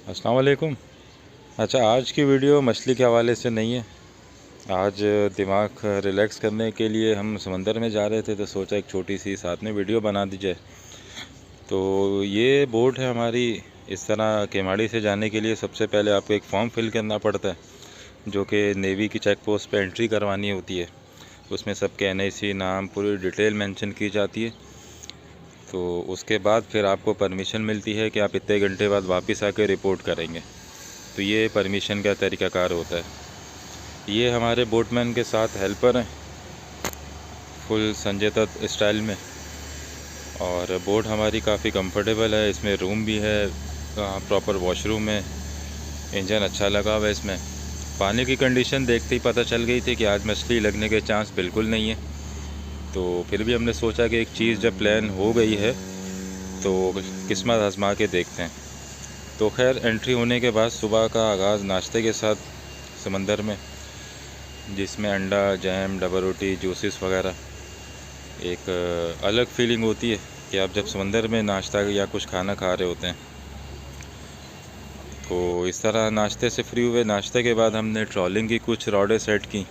अस्सलाम वालेकुम। अच्छा, आज की वीडियो मछली के हवाले से नहीं है। आज दिमाग रिलैक्स करने के लिए हम समंदर में जा रहे थे, तो सोचा एक छोटी सी साथ में वीडियो बना दी जाए। तो ये बोट है हमारी। इस तरह केमाड़ी से जाने के लिए सबसे पहले आपको एक फॉर्म फिल करना पड़ता है, जो कि नेवी की चेक पोस्ट पर एंट्री करवानी होती है। उसमें सबके NIC नाम पूरी डिटेल मेंशन की जाती है। तो उसके बाद फिर आपको परमिशन मिलती है कि आप इतने घंटे बाद वापस आके रिपोर्ट करेंगे। तो ये परमिशन का तरीक़ाकार होता है। ये हमारे बोटमैन के साथ हेल्पर हैं, फुल संजय दत्त स्टाइल में। और बोट हमारी काफ़ी कंफर्टेबल है। इसमें रूम भी है, प्रॉपर वॉशरूम है, इंजन अच्छा लगा हुआ है इसमें। पानी की कंडीशन देखते ही पता चल गई थी कि आज मछली लगने के चांस बिल्कुल नहीं है। तो फिर भी हमने सोचा कि एक चीज़ जब प्लान हो गई है तो किस्मत आजमा के देखते हैं। तो खैर, एंट्री होने के बाद सुबह का आगाज़ नाश्ते के साथ समंदर में, जिसमें अंडा, जैम, डबल रोटी, जूसेस वगैरह। एक अलग फीलिंग होती है कि आप जब समंदर में नाश्ता या कुछ खाना खा रहे होते हैं। तो इस तरह नाश्ते से फ्री हुए। नाश्ते के बाद हमने ट्रॉलिंग की कुछ रॉडें सेट की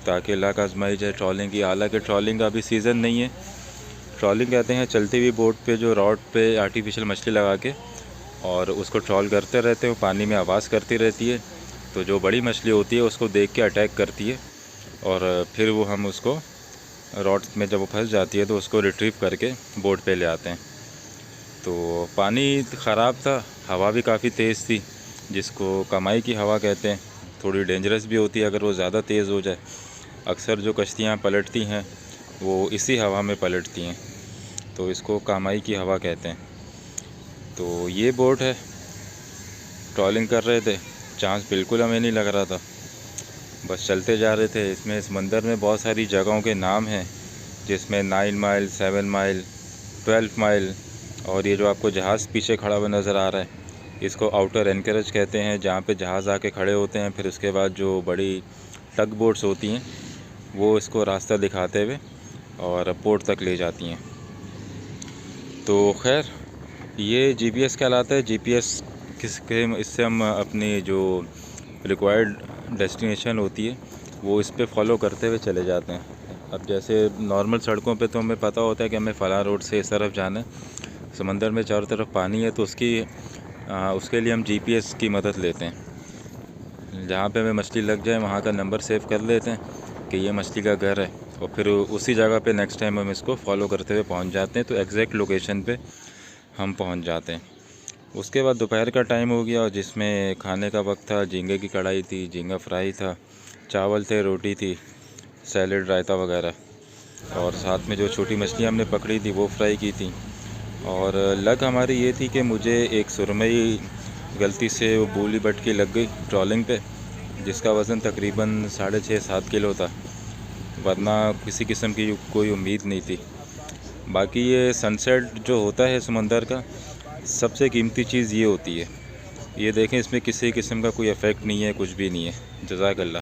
ताकि लाक आजमाई जाए ट्रॉलिंग की। हालांकि ट्रॉलिंग का अभी सीज़न नहीं है। ट्रॉलिंग कहते हैं चलती हुई बोट पे जो रॉड पे आर्टिफिशियल मछली लगा के और उसको ट्रॉल करते रहते हैं। पानी में आवाज़ करती रहती है, तो जो बड़ी मछली होती है उसको देख के अटैक करती है और फिर वो हम उसको रॉड में जब वो फंस जाती है तो उसको रिट्रीव करके बोट पे ले आते हैं। तो पानी ख़राब था, हवा भी काफ़ी तेज़ थी, जिसको कमाई की हवा कहते हैं। थोड़ी डेंजरस भी होती है अगर वो ज़्यादा तेज़ हो जाए। अक्सर जो कश्तियाँ पलटती हैं वो इसी हवा में पलटती हैं, तो इसको कामाई की हवा कहते हैं। तो ये बोट है, ट्रॉलिंग कर रहे थे, चांस बिल्कुल हमें नहीं लग रहा था, बस चलते जा रहे थे। इसमें समंदर में बहुत सारी जगहों के नाम हैं, जिसमें 9 माइल, 7 माइल, 12 माइल। और ये जो आपको जहाज़ पीछे खड़ा हुआ नज़र आ रहा है, इसको आउटर एंकरेज कहते हैं, जहाँ पे जहाज़ आके खड़े होते हैं। फिर उसके बाद जो बड़ी टग बोट्स होती हैं वो इसको रास्ता दिखाते हुए और पोर्ट तक ले जाती हैं। तो खैर, ये GPS कहलाता है। GPS किसके, इससे हम अपनी जो रिक्वायर्ड डेस्टिनेशन होती है वो इस पे फॉलो करते हुए चले जाते हैं। अब जैसे नॉर्मल सड़कों पे तो हमें पता होता है कि हमें फ़लाँ रोड से इस तरफ जाना है। समंदर में चारों तरफ पानी है, तो उसके लिए हम GPS की मदद लेते हैं। जहाँ पे हमें मछली लग जाए वहाँ का नंबर सेव कर लेते हैं कि ये मछली का घर है, और फिर उसी जगह पे नेक्स्ट टाइम हम इसको फॉलो करते हुए पहुँच जाते हैं। तो एग्जैक्ट लोकेशन पे हम पहुँच जाते हैं। उसके बाद दोपहर का टाइम हो गया और जिसमें खाने का वक्त था। झींगे की कढ़ाई थी, झींगा फ्राई था, चावल थे, रोटी थी, सैलेड, रायता वगैरह। और साथ में जो छोटी मछली हमने पकड़ी थी वो फ्राई की थी। और लग हमारी ये थी कि मुझे एक सुरमई गलती से वो बूली बटकी लग गई ट्रॉलिंग पे, जिसका वज़न तकरीबन 6.5-7 किलो था, वरना किसी किस्म की कोई उम्मीद नहीं थी। बाकी ये सनसेट जो होता है समंदर का, सबसे कीमती चीज़ ये होती है। ये देखें, इसमें किसी किस्म का कोई इफ़ेक्ट नहीं है, कुछ भी नहीं है। जज़ाकल्लाह।